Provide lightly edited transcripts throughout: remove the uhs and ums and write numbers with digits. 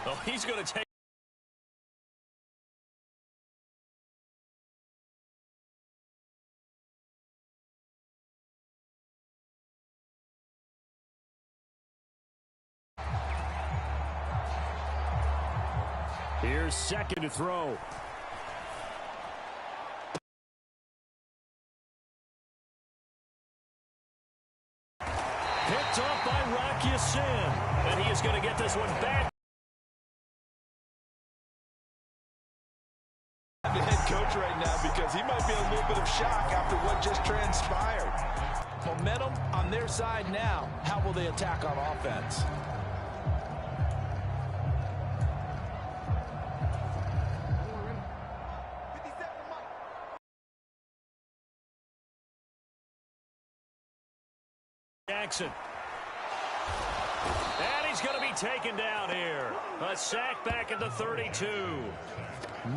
Oh, he's going to take. Here's second to throw. Picked off by Deshun, and he is going to get this one back. The head coach right now because he might be in a little bit of shock after what just transpired. Momentum on their side now. How will they attack on offense? Jackson. And he's going to be taken down here. A sack back at the 32.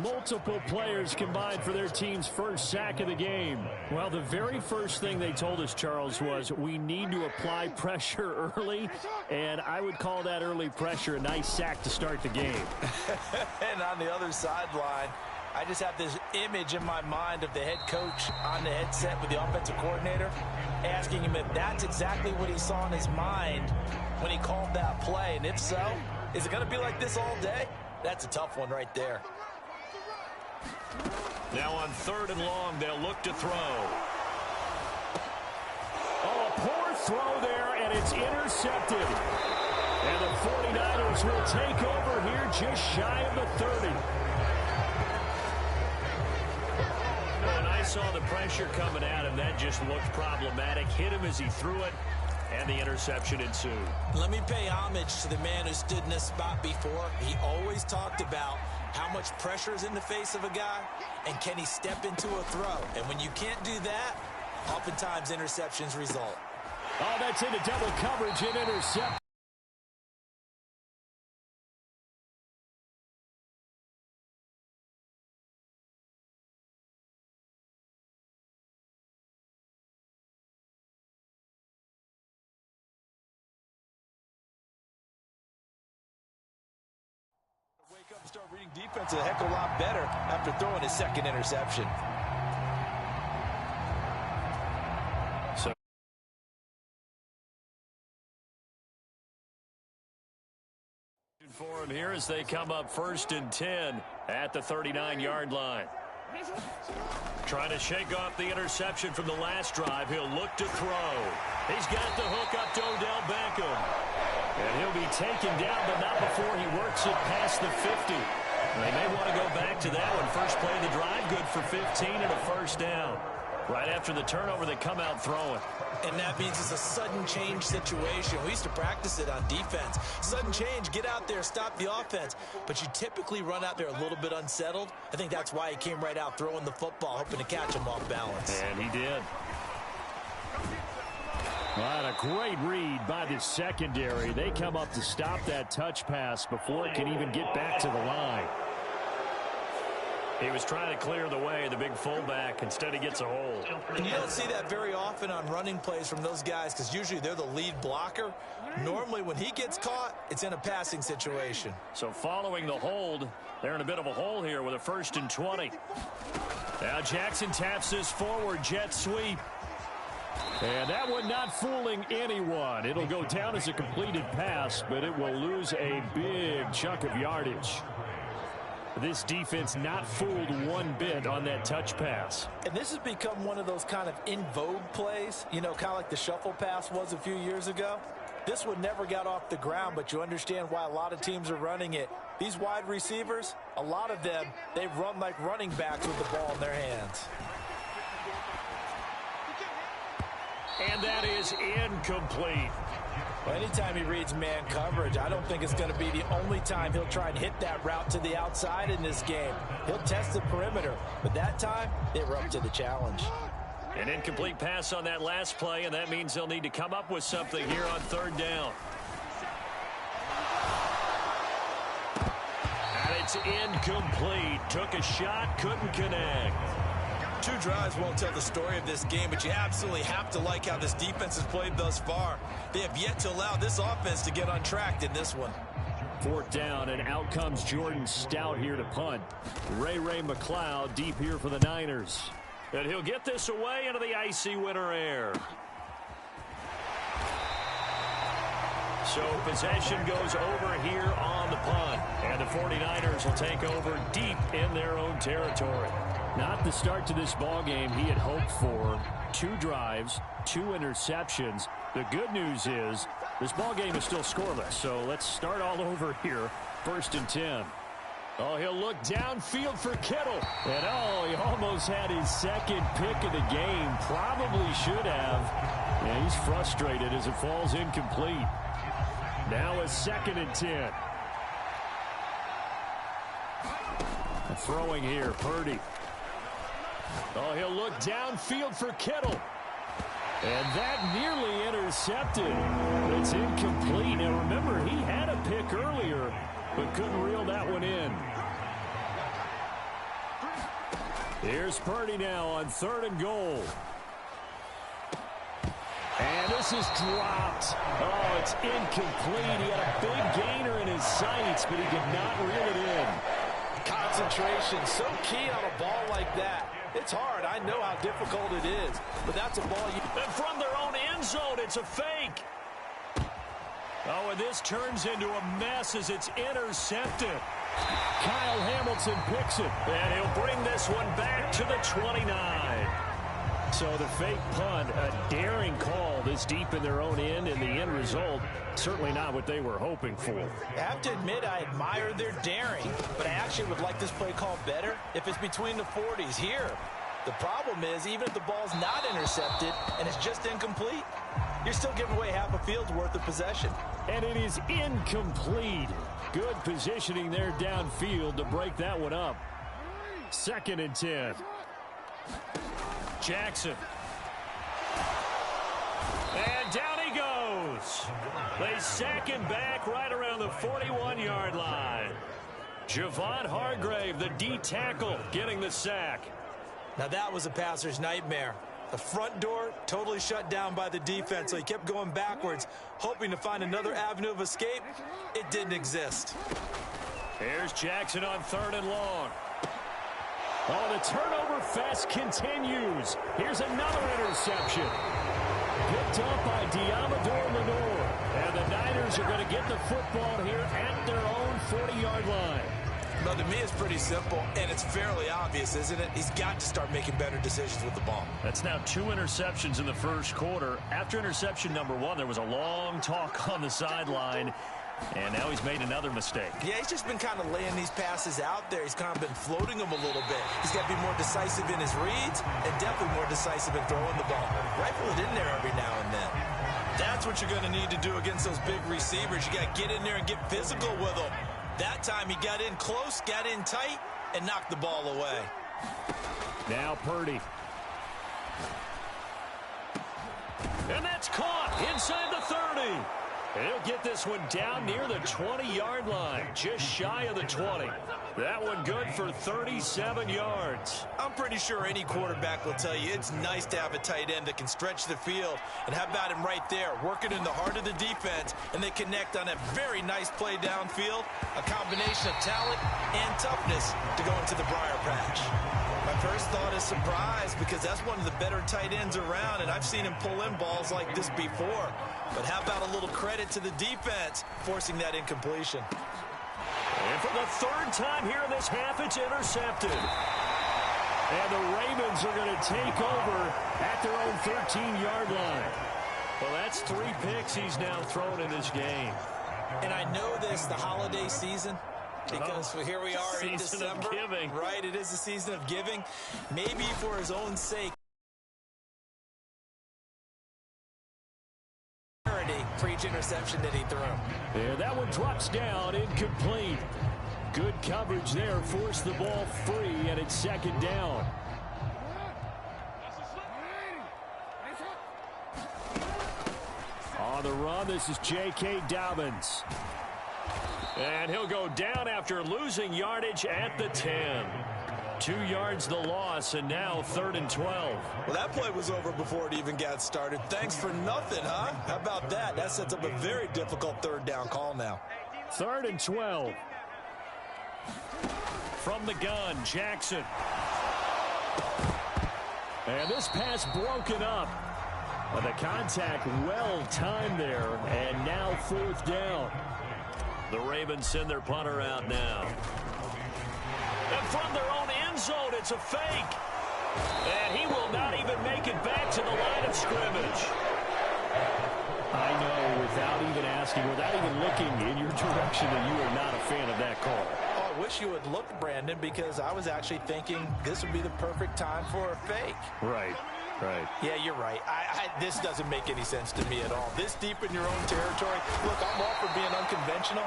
Multiple players combined for their team's first sack of the game. Well, the very first thing they told us, Charles, was we need to apply pressure early, and I would call that early pressure a nice sack to start the game. And on the other sideline, I just have this image in my mind of the head coach on the headset with the offensive coordinator asking him if that's exactly what he saw in his mind when he called that play. And if so, is it going to be like this all day? That's a tough one right there. Now on 3rd and long, they'll look to throw. Oh, a poor throw there, and it's intercepted. And the 49ers will take over here just shy of the 30. When I saw the pressure coming at him, that just looked problematic. Hit him as he threw it, and the interception ensued. Let me pay homage to the man who stood in this spot before. He always talked about how much pressure is in the face of a guy, and can he step into a throw? And when you can't do that, oftentimes interceptions result. Oh, that's into double coverage and intercept. Wake up and start reading defense a heck of a lot better after throwing his second interception. So for him here as they come up 1st and 10 at the 39-yard line. Trying to shake off the interception from the last drive. He'll look to throw. He's got the hook up to Odell Beckham. And he'll be taken down, but not before he works it past the 50. They may want to go back to that one. First play of the drive, good for 15 and a first down. Right after the turnover, they come out throwing. And that means it's a sudden change situation. We used to practice it on defense. Sudden change, get out there, stop the offense. But you typically run out there a little bit unsettled. I think that's why he came right out throwing the football, hoping to catch him off balance. And he did. Well, a great read by the secondary. They come up to stop that touch pass before it can even get back to the line. He was trying to clear the way, the big fullback. Instead, he gets a hold. And you don't see that very often on running plays from those guys because usually they're the lead blocker. Normally, when he gets caught, it's in a passing situation. So following the hold, they're in a bit of a hole here with a 1st and 20. Now Jackson taps this forward jet sweep. And that one not fooling anyone. It'll go down as a completed pass, but it will lose a big chunk of yardage. This defense not fooled one bit on that touch pass. And this has become one of those kind of in vogue plays, you know, kind of like the shuffle pass was a few years ago. This one never got off the ground, but you understand why a lot of teams are running it. These wide receivers, a lot of them, they run like running backs with the ball in their hands. And that is incomplete. Well, anytime he reads man coverage, I don't think it's going to be the only time he'll try and hit that route to the outside in this game. He'll test the perimeter, but that time, they were up to the challenge. An incomplete pass on that last play, and that means they'll need to come up with something here on 3rd down. And it's incomplete. Took a shot, couldn't connect. 2 drives won't tell the story of this game, but you absolutely have to like how this defense has played thus far. They have yet to allow this offense to get untracked in this one. 4th down, and out comes Jordan Stout here to punt. Ray McLeod deep here for the Niners. And he'll get this away into the icy winter air. So possession goes over here on the punt. And the 49ers will take over deep in their own territory. Not the start to this ball game he had hoped for. 2 drives, 2 interceptions. The good news is this ball game is still scoreless. So let's start all over here. 1st and 10. Oh, he'll look downfield for Kittle. And oh, he almost had his 2nd pick of the game. Probably should have. And he's frustrated as it falls incomplete. Now a 2nd and 10. Throwing here, Purdy. Oh, he'll look downfield for Kittle. And that nearly intercepted. It's incomplete. Now remember, he had a pick earlier, but couldn't reel that one in. Here's Purdy now on 3rd and goal. And this is dropped. Oh, it's incomplete. He had a big gainer in his sights, but he could not reel it in. Concentration, so key on a ball like that. It's hard. I know how difficult it is, but that's a ball you... And from their own end zone, it's a fake. Oh, and this turns into a mess as it's intercepted. Kyle Hamilton picks it, and he'll bring this one back to the 29. So the fake punt, a daring call this deep in their own end, and the end result, certainly not what they were hoping for. I have to admit, I admire their daring, but I actually would like this play called better if it's between the 40s here. The problem is, even if the ball's not intercepted and it's just incomplete, you're still giving away half a field's worth of possession. And it is incomplete. Good positioning there downfield to break that one up. 2nd and 10. Jackson. And down he goes. They sack him back right around the 41-yard line. Javon Hargrave, the D tackle, getting the sack. Now that was a passer's nightmare. The front door totally shut down by the defense, so he kept going backwards, hoping to find another avenue of escape. It didn't exist. Here's Jackson on 3rd and long. Oh, the turnover fest continues. Here's another interception. Picked up by Diamador Lenore. And the Niners are going to get the football here at their own 40-yard line. Well, to me, it's pretty simple, and it's fairly obvious, isn't it? He's got to start making better decisions with the ball. That's now 2 interceptions in the 1st quarter. After interception number 1, there was a long talk on the sideline. And now he's made another mistake. Yeah, he's just been kind of laying these passes out there. He's kind of been floating them a little bit. He's got to be more decisive in his reads and definitely more decisive in throwing the ball. Rifle it in there every now and then. That's what you're going to need to do against those big receivers. You got to get in there and get physical with them. That time he got in close, got in tight, and knocked the ball away. Now Purdy. And that's caught inside the 30. And he'll get this one down near the 20-yard line, just shy of the 20. That one good for 37 yards. I'm pretty sure any quarterback will tell you it's nice to have a tight end that can stretch the field. And how about him right there, working in the heart of the defense, and they connect on a very nice play downfield, a combination of talent and toughness to go into the briar patch. My first thought is surprise, because that's one of the better tight ends around, and I've seen him pull in balls like this before. But how about a little credit to the defense forcing that incompletion? And for the 3rd time here in this half, it's intercepted. And the Ravens are going to take over at their own 13-yard line. Well, that's 3 picks he's now thrown in this game. And I know this, the holiday season, because here we are in December. Season of giving. Right, it is the season of giving. Maybe for his own sake, for each interception that he threw. Yeah, that one drops down, incomplete. Good coverage there, forced the ball free, and it's 2nd down. On the run, this is J.K. Dobbins. And he'll go down after losing yardage at the 10. 2 yards the loss, and now 3rd and 12. Well, that play was over before it even got started. Thanks for nothing, huh? How about that? That sets up a very difficult 3rd down call now. 3rd and 12. From the gun, Jackson. And this pass broken up. The contact well timed there, and now 4th down. The Ravens send their punter out now. And from their own end zone, it's a fake. And he will not even make it back to the line of scrimmage. I know, without even asking, without even looking in your direction, that you are not a fan of that call. Oh, I wish you had looked, Brandon, because I was actually thinking this would be the perfect time for a fake. Right. Right. Yeah, you're right. This doesn't make any sense to me at all. This deep in your own territory. Look, I'm all for being unconventional.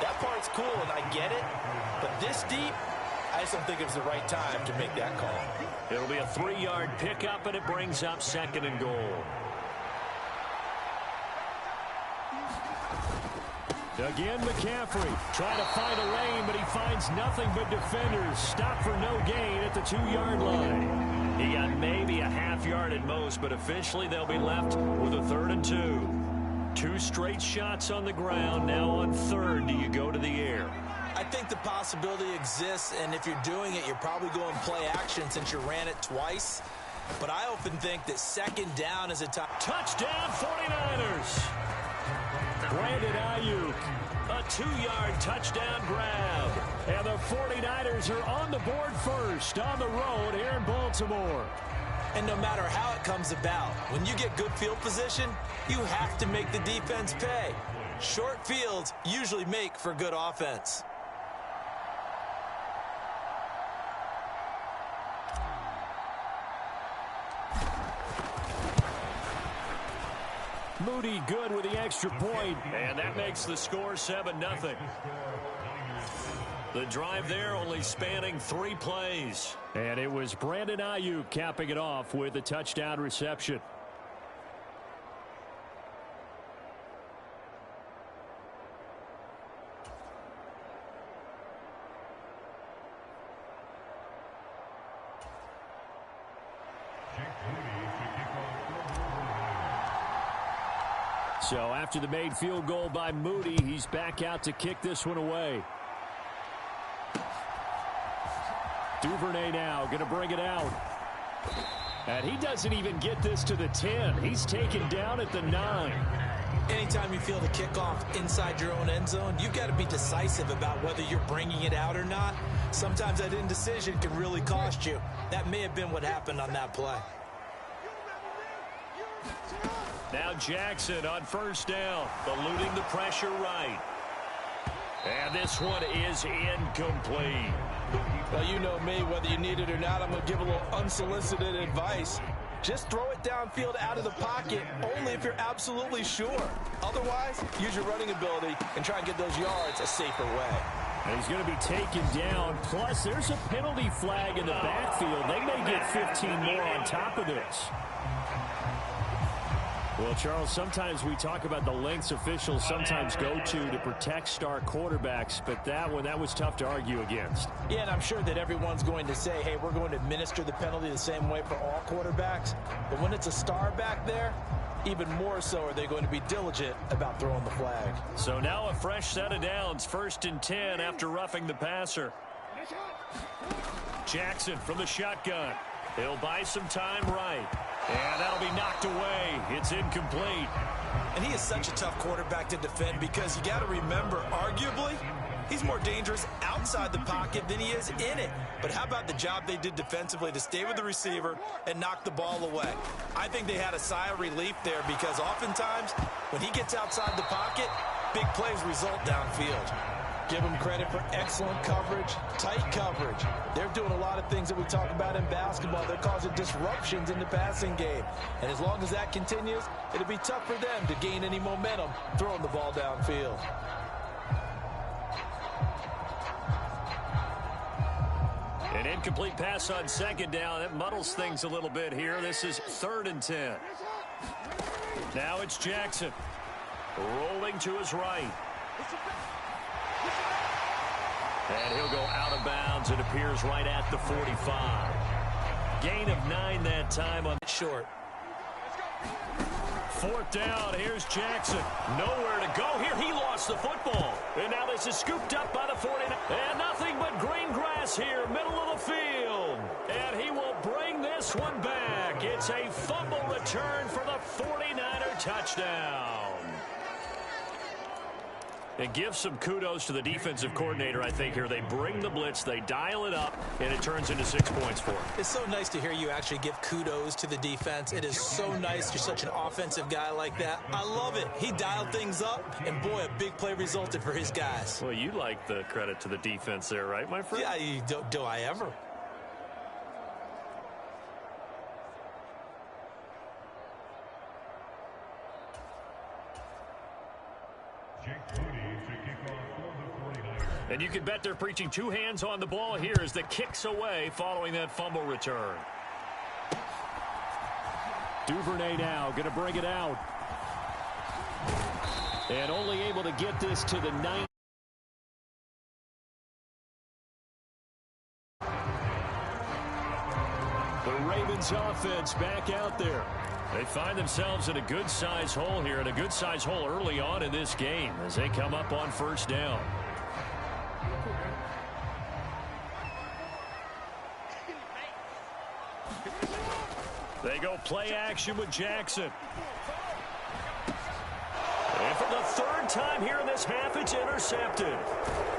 That part's cool, and I get it. But this deep, I just don't think it was the right time to make that call. It'll be a 3-yard pickup, and it brings up 2nd and goal. Again, McCaffrey trying to find a lane, but he finds nothing but defenders. Stop for no gain at the 2-yard line. He got maybe a half-yard at most, but officially they'll be left with a 3rd and 2. 2 straight shots on the ground. Now on 3rd, do you go to the air? I think the possibility exists, and if you're doing it, you're probably going play action since you ran it twice. But I often think that 2nd down is a time. Touchdown, 49ers! Brandon Ayuk, a 2-yard touchdown grab. And the 49ers are on the board first on the road here in Baltimore. And no matter how it comes about, when you get good field position, you have to make the defense pay. Short fields usually make for good offense. Moody good with the extra point, and that makes the score 7-0. The drive there only spanning 3 plays. And it was Brandon Ayuk capping it off with a touchdown reception. So after the made field goal by Moody, he's back out to kick this one away. Duvernay now going to bring it out. And he doesn't even get this to the 10. He's taken down at the 9. Anytime you feel the kickoff inside your own end zone, you've got to be decisive about whether you're bringing it out or not. Sometimes that indecision can really cost you. That may have been what happened on that play. Now Jackson on 1st down, eluding the pressure right. And this one is incomplete. Well, you know me, whether you need it or not, I'm going to give a little unsolicited advice. Just throw it downfield out of the pocket, only if you're absolutely sure. Otherwise, use your running ability and try and get those yards a safer way. And he's going to be taken down. Plus, there's a penalty flag in the backfield. They may get 15 more on top of this. Well, Charles, sometimes we talk about the lengths officials sometimes go to protect star quarterbacks, but that was tough to argue against. Yeah, and I'm sure that everyone's going to say, hey, we're going to administer the penalty the same way for all quarterbacks. But when it's a star back there, even more so are they going to be diligent about throwing the flag. So now a fresh set of downs, 1st and 10 after roughing the passer. Jackson from the shotgun. He'll buy some time right. And that'll be knocked away. It's incomplete. And he is such a tough quarterback to defend because you got to remember, arguably, he's more dangerous outside the pocket than he is in it. But how about the job they did defensively to stay with the receiver and knock the ball away? I think they had a sigh of relief there because oftentimes when he gets outside the pocket, big plays result downfield. Give them credit for excellent coverage, tight coverage. They're doing a lot of things that we talk about in basketball. They're causing disruptions in the passing game. And as long as that continues, it'll be tough for them to gain any momentum throwing the ball downfield. An incomplete pass on 2nd down. That muddles things a little bit here. This is 3rd and 10. Now it's Jackson. Rolling to his right. And he'll go out of bounds. It appears right at the 45. Gain of 9 that time on short. 4th down. Here's Jackson. Nowhere to go here. He lost the football. And now this is scooped up by the 49. And nothing but green grass here, middle of the field. And he will bring this one back. It's a fumble return for the 49er touchdown. And give some kudos to the defensive coordinator, I think, here. They bring the blitz, they dial it up, and it turns into 6 points for him. It's so nice to hear you actually give kudos to the defense. It is so nice. You're such an offensive guy like that. I love it. He dialed things up, and boy, a big play resulted for his guys. Well, you like the credit to the defense there, right, my friend? Yeah, do I ever? And you can bet they're preaching 2 hands on the ball here as the kick's away following that fumble return. Duvernay now going to bring it out. And only able to get this to the 9. The Ravens offense back out there. They find themselves in a good-size hole here, and a good-size hole early on in this game as they come up on 1st down. They go play action with Jackson. And for the 3rd time here in this half, it's intercepted.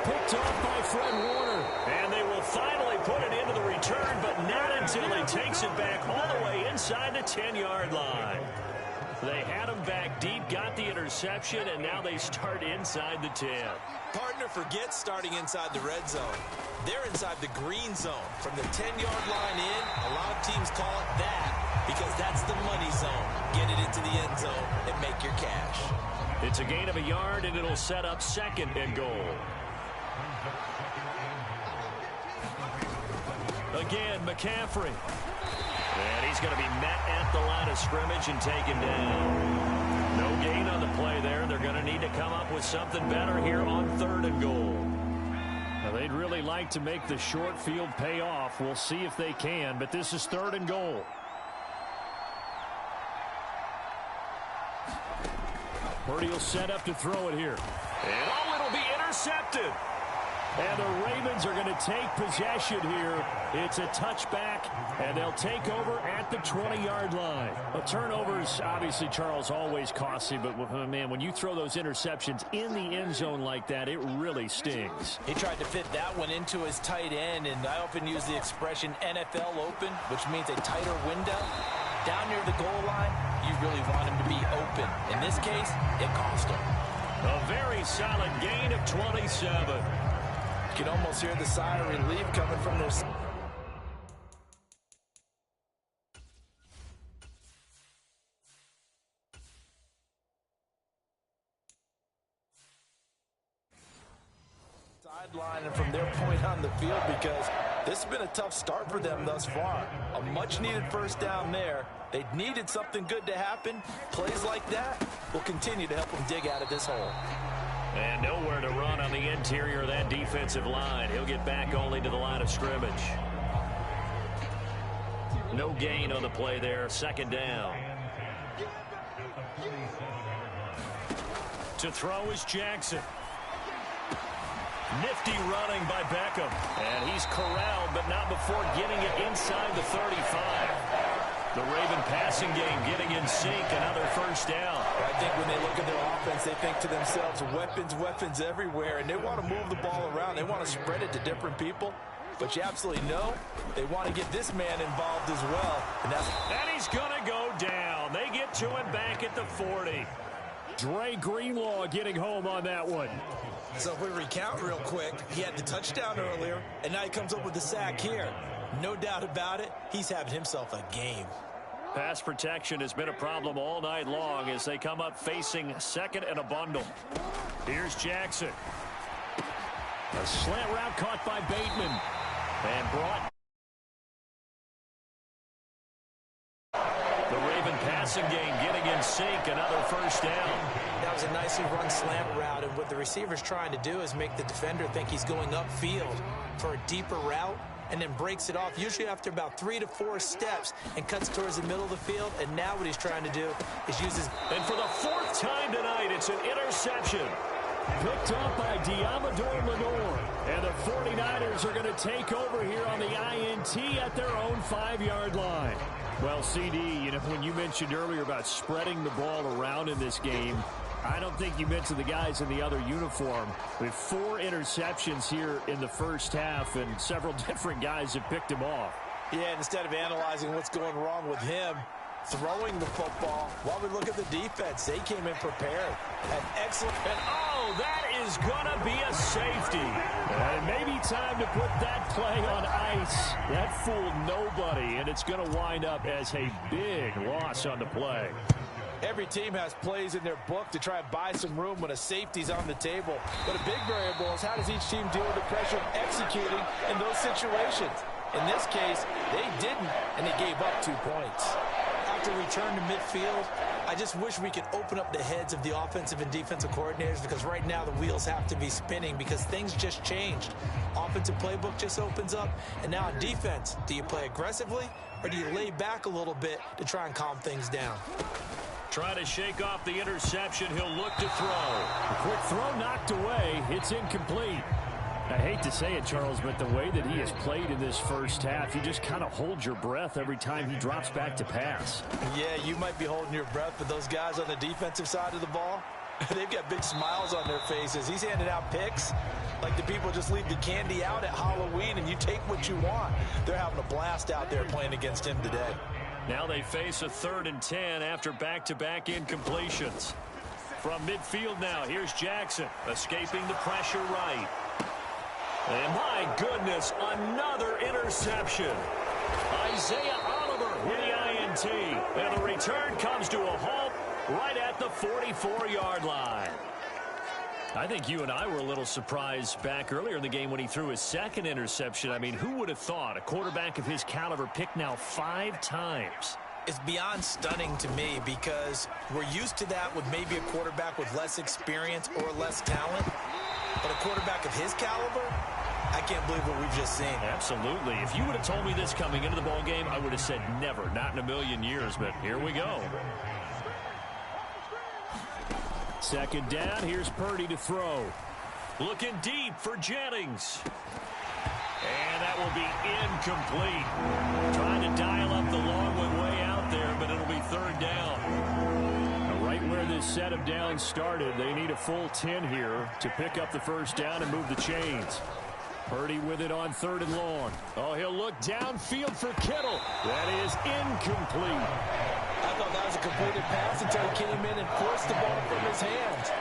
Picked off by Fred Warner. And they will finally put it into the return, but not until he takes it back all the way inside the 10-yard line. They had him back deep, got the interception, and now they start inside the 10. Partner forgets starting inside the red zone. They're inside the green zone. From the 10-yard line in, a lot of teams call it that because that's the money zone. Get it into the end zone and make your cash. It's a gain of a yard, and it'll set up 2nd and goal. Again, McCaffrey. And he's going to be met at the line of scrimmage and taken down. No gain on the play there. They're going to need to come up with something better here on 3rd and goal. Now, they'd really like to make the short field pay off. We'll see if they can, but this is 3rd and goal. Purdy will set up to throw it here. And it'll be intercepted. And the Ravens are going to take possession here. It's a touchback, and they'll take over at the 20-yard line. A turnover's obviously, Charles, always costly, but, man, when you throw those interceptions in the end zone like that, it really stings. He tried to fit that one into his tight end, and I often use the expression NFL open, which means a tighter window. Down near the goal line, you really want him to be open. In this case, it cost him. A very solid gain of 27. You can almost hear the sigh of relief coming from their sideline and from their point on the field, because this has been a tough start for them thus far. A much-needed 1st down there. They needed something good to happen. Plays like that will continue to help them dig out of this hole. And nowhere to run on the interior of that defensive line. He'll get back only to the line of scrimmage. No gain on the play there. 2nd down. To throw is Jackson. Nifty running by Beckham. And he's corralled, but not before getting it inside the 35. The Raven passing game getting in sync. Another 1st down. I think when they look at their offense, they think to themselves, weapons everywhere, and they want to move the ball around. They want to spread it to different people. But you absolutely know they want to get this man involved as well. And he's going to go down. They get to him back at the 40. Dre Greenlaw getting home on that one. So if we recount real quick, he had the touchdown earlier, and now he comes up with the sack here. No doubt about it, he's having himself a game. Pass protection has been a problem all night long as they come up facing 2nd and a bundle. Here's Jackson. A slant route caught by Bateman. And brought. The Raven passing game getting in sync. Another 1st down. That was a nicely run slant route, and what the receiver's trying to do is make the defender think he's going upfield for a deeper route. and then breaks it off, usually after about 3 to 4 steps, and cuts towards the middle of the field. And now what he's trying to do is use his... And for the 4th time tonight, it's an interception. Picked up by Diamador Lenore. And the 49ers are going to take over here on the INT at their own 5-yard line. Well, CD, you know, when you mentioned earlier about spreading the ball around in this game, I don't think you mentioned the guys in the other uniform. With 4 interceptions here in the first half, and several different guys have picked him off. Yeah, instead of analyzing what's going wrong with him, throwing the football, while we look at the defense, they came in prepared. Had excellent... And oh, that is going to be a safety. And maybe time to put that play on ice. That fooled nobody, and it's going to wind up as a big loss on the play. Every team has plays in their book to try and buy some room when a safety's on the table. But a big variable is how does each team deal with the pressure of executing in those situations. In this case, they didn't, and they gave up 2 points. After return to midfield, I just wish we could open up the heads of the offensive and defensive coordinators, because right now the wheels have to be spinning because things just changed. Offensive playbook just opens up, and now on defense, do you play aggressively or do you lay back a little bit to try and calm things down? Trying to shake off the interception. He'll look to throw. A quick throw knocked away. It's incomplete. I hate to say it, Charles, but the way that he has played in this first half, you just kind of hold your breath every time he drops back to pass. Yeah, you might be holding your breath, but those guys on the defensive side of the ball, they've got big smiles on their faces. He's handing out picks like the people just leave the candy out at Halloween and you take what you want. They're having a blast out there playing against him today. Now they face a 3rd and 10 after back-to-back incompletions. From midfield now, here's Jackson, escaping the pressure right. And my goodness, another interception. Isaiah Oliver with the INT. And the return comes to a halt right at the 44-yard line. I think you and I were a little surprised back earlier in the game when he threw his 2nd interception. I mean, who would have thought a quarterback of his caliber picked now 5 times? It's beyond stunning to me because we're used to that with maybe a quarterback with less experience or less talent. But a quarterback of his caliber, I can't believe what we've just seen. Absolutely. If you would have told me this coming into the ball game, I would have said never, not in a million years, but here we go. 2nd down, here's Purdy to throw. Looking deep for Jennings. And that will be incomplete. Trying to dial up the long one way out there, but it'll be 3rd down. Now, right where this set of downs started, they need a full 10 here to pick up the 1st down and move the chains. Purdy with it on 3rd and long. Oh, he'll look downfield for Kittle. That is incomplete. I thought that was a completed pass until he came in and forced the ball from his hands.